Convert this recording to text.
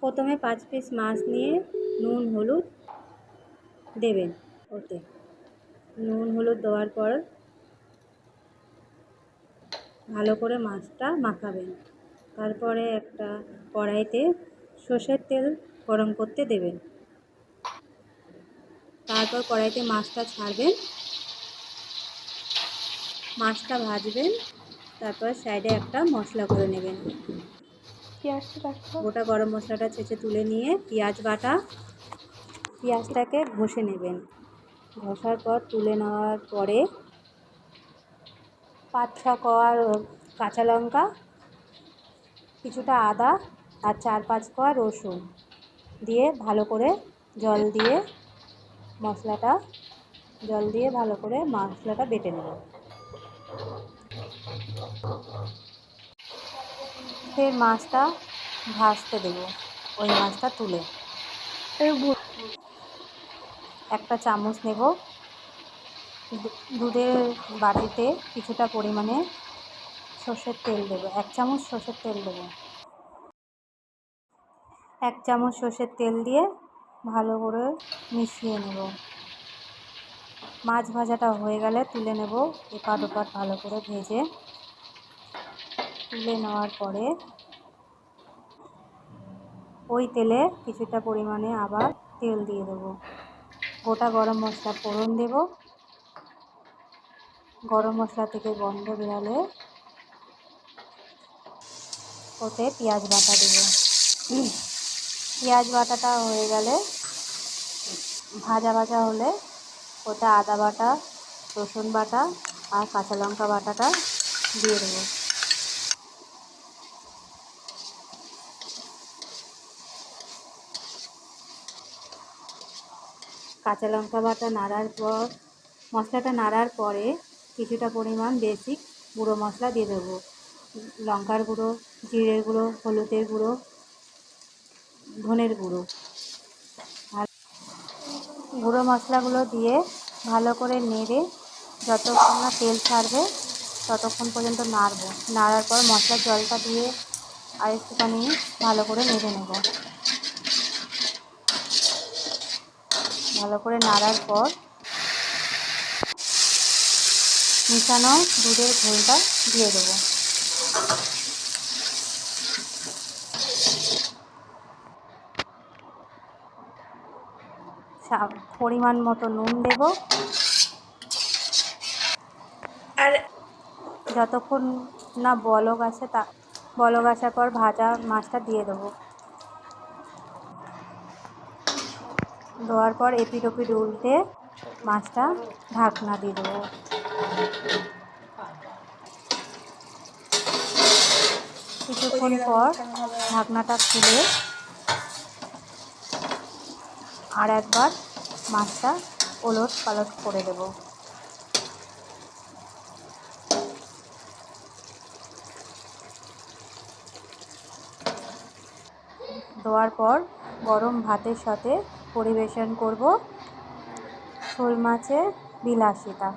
প্রথমে 5 পিস মাছ নিয়ে নুন হলুদ দেবেন। ওতে নুন হলুদ দেওয়ার পর ভালো করে মাছটা মাখাবেন। তারপরে একটা কড়াইতে সর্ষের তেল গরম করতে দেবেন। তারপর কড়াইতে মাছটা ছাড়বেন, মাছটা ভাজবেন। তারপর সাইডে একটা মশলা করে নেবেন। গোটা গরম মশলাটা ছেঁচে তুলে নিয়ে পেঁয়াজটাকে ঘষে নেবেন। ঘষার পর তুলে নেওয়ার পরে 5-6 কোয়া কাঁচা লঙ্কা, কিছুটা আদা আর 4-5 কোয়া রসুন দিয়ে ভালো করে জল দিয়ে ভালো করে মশলাটা বেটে নেব। ফের মাছটা ভাজতে দেব। ওই মাছটা তুলে একটা চামচ নেব। দুধের বাটিতে কিছুটা পরিমাণে সর্ষের তেল দেবো। 1 চামচ সর্ষের তেল দেবো। 1 চামচ সর্ষের তেল দিয়ে ভালো করে মিশিয়ে নেব। মাছ ভাজাটা হয়ে গেলে তুলে নেব। এপাট ওপাট ভালো করে ভেজে তুলে নেওয়ার পরে ওই তেলে কিছুটা পরিমাণে আবার তেল দিয়ে দেবো। গোটা গরম মশলা ফোড়ন দেব। গরম মশলা থেকে গন্ধ বেরালে ওতে পেঁয়াজ বাটা দেব। পেঁয়াজ বাটাটা হয়ে গেলে ভাজা হলে ওতে আদা বাটা, রসুন বাটা আর কাঁচা লঙ্কা বাটাটা দিয়ে দেবো। কাঁচা লঙ্কা বাটা মশলাটা নাড়ার পরে কিছুটা পরিমাণ বেসিক গুঁড়ো মশলা দিয়ে দেবো। লঙ্কার গুঁড়ো, জিরের গুঁড়ো, হলুদের গুঁড়ো, ধনের গুঁড়ো। আর গুঁড়ো মশলাগুলো দিয়ে ভালো করে নেড়ে যতক্ষণ না তেল ছাড়বে ততক্ষণ পর্যন্ত নাড়ার পর মশলার জলটা দিয়ে আর একটুখানি ভালো করে নেড়ে নেব। ভালো করে নাড়ার পর মিশানো দুধের ঘোলটা দিয়ে দেবো। পরিমাণ মতো নুন দেব। আর যতক্ষণ না বলক আসার পর ভাজা মাছটা দিয়ে দেবো। দেওয়ার পর এপিট ওপিট উল্টে মাছটা ঢাকনা দিয়ে দেবো। কিছুক্ষণ পর ঢাকনাটা খুলে আর একবার মাছটা ওলট পালট করে দেব। দেওয়ার পর গরম ভাতের সাথে পরিবেশন করব শোল মাছের বিলাসিতা।